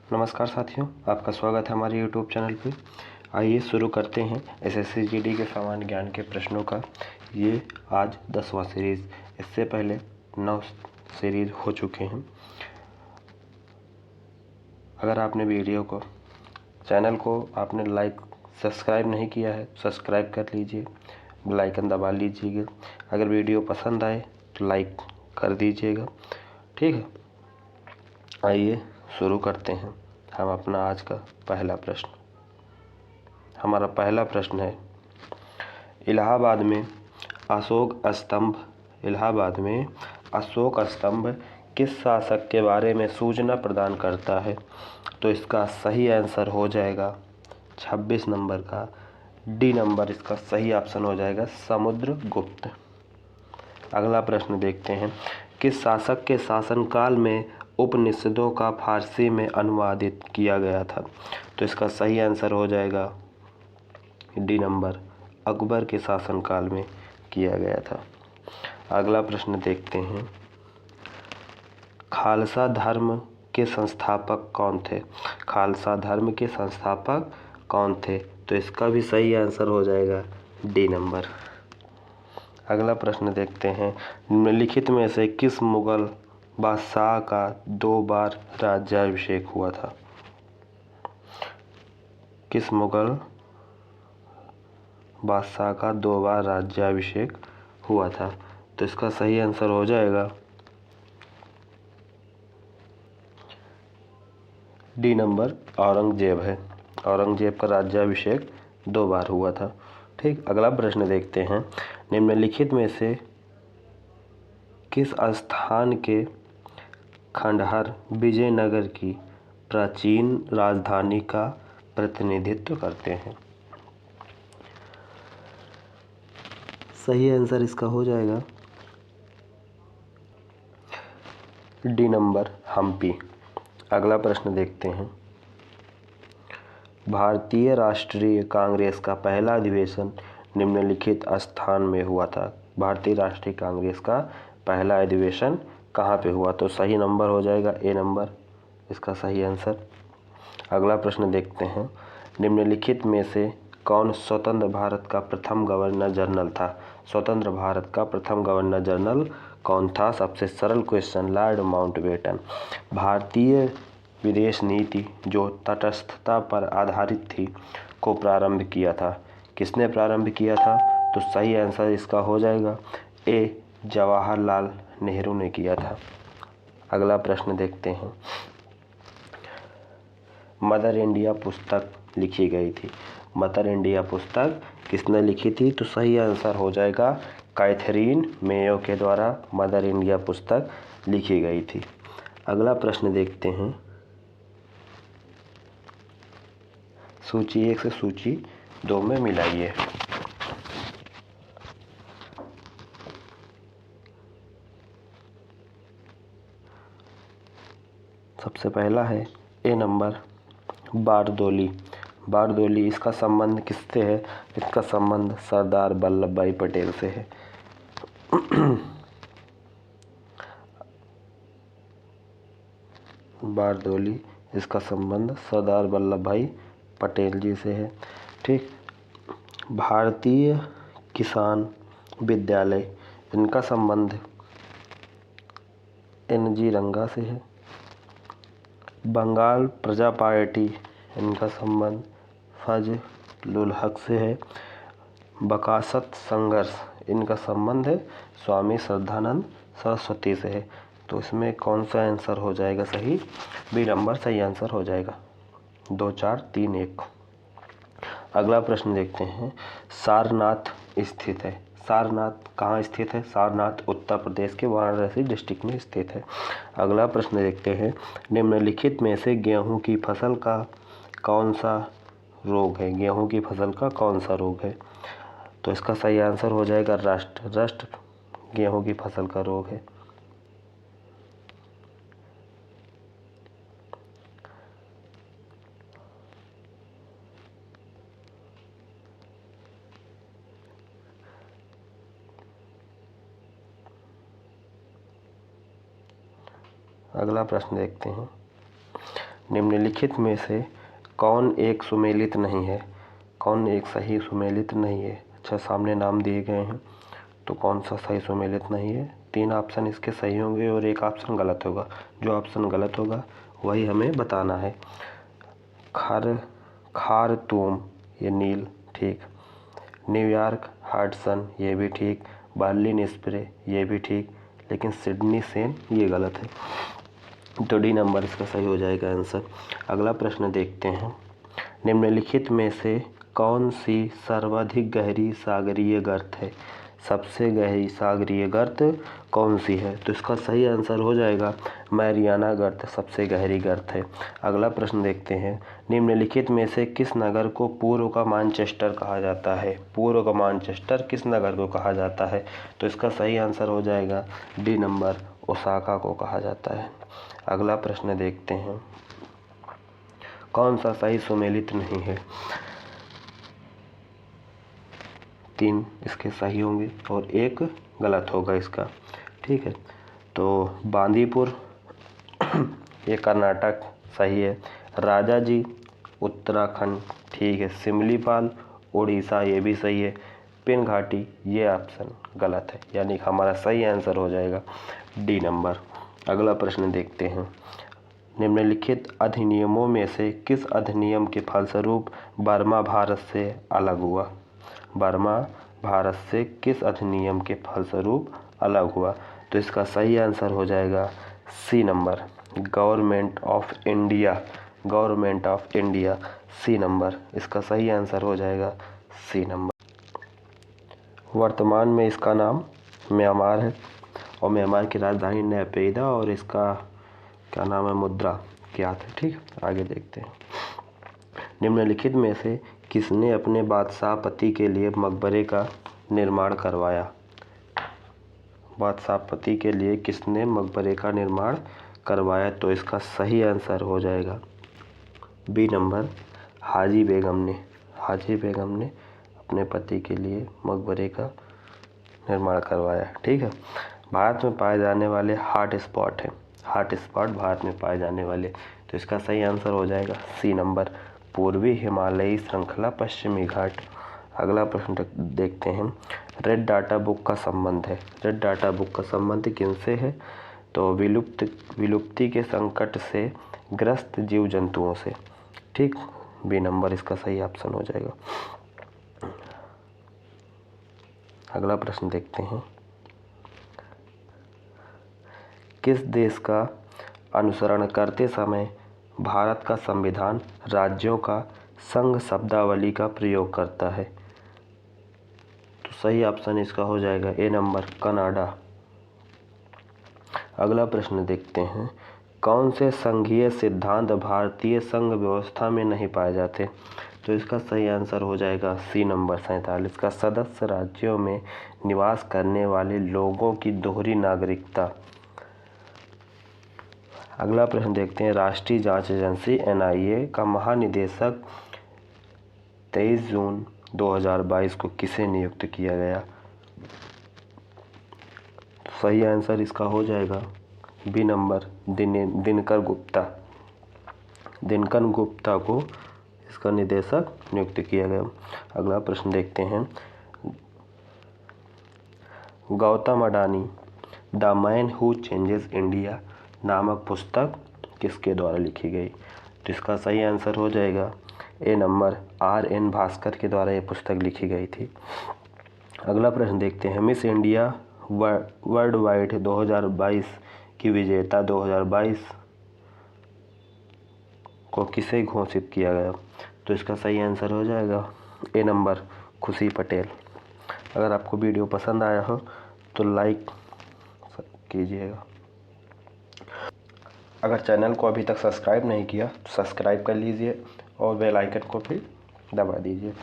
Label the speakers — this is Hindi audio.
Speaker 1: नमस्कार साथियों, आपका स्वागत है हमारे YouTube चैनल पे। आइए शुरू करते हैं एसएससी जीडी के सामान्य ज्ञान के प्रश्नों का। ये आज 10वां सीरीज़, इससे पहले 9 सीरीज़ हो चुके हैं। अगर आपने चैनल को आपने सब्सक्राइब नहीं किया है, सब्सक्राइब कर लीजिए, बेल आइकन दबा लीजिएगा। अगर वीडियो पसंद आए तो लाइक कर दीजिएगा, ठीक है। आइए शुरू करते हैं हम अपना आज का पहला प्रश्न। हमारा पहला प्रश्न है, इलाहाबाद में अशोक स्तंभ किस शासक के बारे में सूचना प्रदान करता है? तो इसका सही आंसर हो जाएगा 26 नंबर का डी नंबर। इसका सही ऑप्शन हो जाएगा समुद्रगुप्त। अगला प्रश्न देखते हैं, किस शासक के शासनकाल में उपनिषदों का फारसी में अनुवादित किया गया था? तो इसका सही आंसर हो जाएगा डी नंबर, अकबर के शासनकाल में किया गया था। अगला प्रश्न देखते हैं, खालसा धर्म के संस्थापक कौन थे? खालसा धर्म के संस्थापक कौन थे? तो इसका भी सही आंसर हो जाएगा डी नंबर। अगला प्रश्न देखते हैं, निम्नलिखित में से किस मुगल बादशाह का 2 बार राज्याभिषेक हुआ था? किस मुगल बादशाह का 2 बार राज्याभिषेक हुआ था? तो इसका सही आंसर हो जाएगा डी नंबर, औरंगजेब है। औरंगजेब का राज्याभिषेक 2 बार हुआ था, ठीक। अगला प्रश्न देखते हैं, निम्नलिखित में से किस स्थान के खंडहर विजयनगर की प्राचीन राजधानी का प्रतिनिधित्व करते हैं? सही आंसर इसका हो जाएगा डी नंबर, हम्पी। अगला प्रश्न देखते हैं, भारतीय राष्ट्रीय कांग्रेस का पहला अधिवेशन निम्नलिखित स्थान में हुआ था। भारतीय राष्ट्रीय कांग्रेस का पहला अधिवेशन कहाँ पे हुआ? तो सही नंबर हो जाएगा ए नंबर, इसका सही आंसर। अगला प्रश्न देखते हैं, निम्नलिखित में से कौन स्वतंत्र भारत का प्रथम गवर्नर जनरल था? स्वतंत्र भारत का प्रथम गवर्नर जनरल कौन था? सबसे सरल क्वेश्चन, लॉर्ड माउंटबेटन। भारतीय विदेश नीति जो तटस्थता पर आधारित थी को प्रारंभ किया था? किसने प्रारंभ किया था? तो सही आंसर इसका हो जाएगा ए, जवाहरलाल नेहरू ने किया था। अगला प्रश्न देखते हैं, मदर इंडिया पुस्तक लिखी गई थी। मदर इंडिया पुस्तक किसने लिखी थी? तो सही आंसर हो जाएगा कैथरीन मेयो के द्वारा मदर इंडिया पुस्तक लिखी गई थी। अगला प्रश्न देखते हैं, सूची 1 से सूची 2 में मिलाइए। सबसे पहला है ए नंबर, बारदोली। बारदोली, इसका संबंध किससे है? इसका संबंध सरदार वल्लभ भाई पटेल से है। बारदोली, इसका संबंध सरदार वल्लभ भाई पटेल जी से है, ठीक। भारतीय किसान विद्यालय, इनका संबंध NG रंगा से है। बंगाल प्रजा पार्टी, इनका संबंध फजलुल हक से है। बकासत संघर्ष, इनका संबंध है स्वामी श्रद्धानंद सरस्वती से है। तो इसमें कौन सा आंसर हो जाएगा सही? बी नंबर सही आंसर हो जाएगा। 2 4 3 1। अगला प्रश्न देखते हैं, सारनाथ स्थित है। सारनाथ कहाँ स्थित है? सारनाथ उत्तर प्रदेश के वाराणसी डिस्ट्रिक्ट में स्थित है। अगला प्रश्न देखते हैं, निम्नलिखित में से गेहूं की फसल का कौन सा रोग है? गेहूं की फसल का कौन सा रोग है? तो इसका सही आंसर हो जाएगा रस्ट। रस्ट गेहूं की फसल का रोग है। अगला प्रश्न देखते हैं, निम्नलिखित में से कौन एक सुमेलित नहीं है? कौन एक सही सुमेलित नहीं है? अच्छा, सामने नाम दिए गए हैं, तो कौन सा सही सुमेलित नहीं है? 3 ऑप्शन इसके सही होंगे और एक ऑप्शन गलत होगा। जो ऑप्शन गलत होगा वही हमें बताना है। खारतूम, ये नील, ठीक। न्यूयॉर्क हडसन, ये भी ठीक। बर्लिन स्प्रे, ये भी ठीक। लेकिन सिडनी सेन, ये गलत है। तो डी नंबर इसका सही हो जाएगा आंसर। अगला प्रश्न देखते हैं। निम्नलिखित में से कौन सी सर्वाधिक गहरी सागरीय गर्त है? सबसे गहरी सागरीय गर्त कौन सी है? तो इसका सही आंसर हो जाएगा मैरियाना गर्त सबसे गहरी गर्त है। अगला प्रश्न देखते हैं। निम्नलिखित में से किस नगर को पूर्व का मैनचेस्टर कहा जाता है? पूर्व का मैनचेस्टर किस नगर को कहा जाता है? तो इसका सही आंसर हो जाएगा डी नंबर, ओसाका को कहा जाता है। अगला प्रश्न देखते हैं। कौन सा सही सुमेलित नहीं है? 3 इसके सही होंगे और एक गलत होगा इसका, ठीक है। तो बांदीपुर ये कर्नाटक सही है। राजा जी उत्तराखंड, ठीक है। सिमलीपाल उड़ीसा, ये भी सही है। पिन घाटी, ये ऑप्शन गलत है, यानी हमारा सही आंसर हो जाएगा डी नंबर। अगला प्रश्न देखते हैं। निम्नलिखित अधिनियमों में से किस अधिनियम के फलस्वरूप बर्मा भारत से अलग हुआ? बर्मा भारत से किस अधिनियम के फलस्वरूप अलग हुआ? तो इसका सही आंसर हो जाएगा C number, government of India. Government of India, C number इसका सही आंसर हो जाएगा सी नंबर। वर्तमान में इसका नाम म्यांमार है और म्यांमार की राजधानी नयपीदा और इसका क्या नाम है, मुद्रा ज्ञात है, ठीक है। आगे देखते हैं। निम्नलिखित में से किसने अपने बादशाह पति के लिए मकबरे का निर्माण करवाया? बादशाह पति के लिए किसने मकबरे का निर्माण करवाया? तो इसका सही आंसर हो जाएगा बी नंबर, हाजी बेगम ने। हाजी बेगम ने अपने पति के लिए मकबरे का निर्माण करवाया, ठीक है। भारत में पाए जाने वाले हॉट स्पॉट है, हॉट स्पॉट भारत में पाए जाने वाले, तो इसका सही आंसर हो जाएगा सी नंबर, पूर्वी हिमालयी श्रृंखला, पश्चिमी घाट। अगला प्रश्न देखते हैं। रेड डाटा बुक का संबंध है, रेड डाटा बुक का संबंध किनसे है? तो विलुप्ति के संकट से ग्रस्त जीव जंतुओं से, ठीक। बी नंबर इसका सही ऑप्शन हो जाएगा। अगला प्रश्न देखते हैं। किस देश का अनुसरण करते समय भारत का संविधान राज्यों का संघ शब्दावली का प्रयोग करता है? तो सही ऑप्शन इसका हो जाएगा ए नंबर, कनाडा। अगला प्रश्न देखते हैं। कौन से संघीय सिद्धांत भारतीय संघ व्यवस्था में नहीं पाए जाते? तो इसका सही आंसर हो जाएगा सी नंबर, 47 का सदस्य राज्यों में निवास करने वाले लोगों की दोहरी नागरिकता। अगला प्रश्न देखते हैं। राष्ट्रीय जांच एजेंसी NIA का महानिदेशक 23 जून 2022 को किसे नियुक्त किया गया? सही आंसर इसका हो जाएगा बी नंबर, दिनकर गुप्ता। दिनकर गुप्ता को इसका निदेशक नियुक्त किया गया। अगला प्रश्न देखते हैं। Gautam Adani the man who changes India नामक पुस्तक किसके द्वारा लिखी गई? तो इसका सही आंसर हो जाएगा ए नंबर, RN भास्कर के द्वारा यह पुस्तक लिखी गई थी। अगला प्रश्न देखते हैं। मिस इंडिया वर्ल्ड वाइड 2022 की विजेता 2022 को किसे घोषित किया गया? तो इसका सही आंसर हो जाएगा ए नंबर, खुशी पटेल। अगर आपको वीडियो पसंद आया हो तो लाइक कीजिएगा। अगर चैनल को अभी तक सब्सक्राइब नहीं किया तो सब्सक्राइब कर लीजिए और बेल आइकन को भी दबा दीजिए।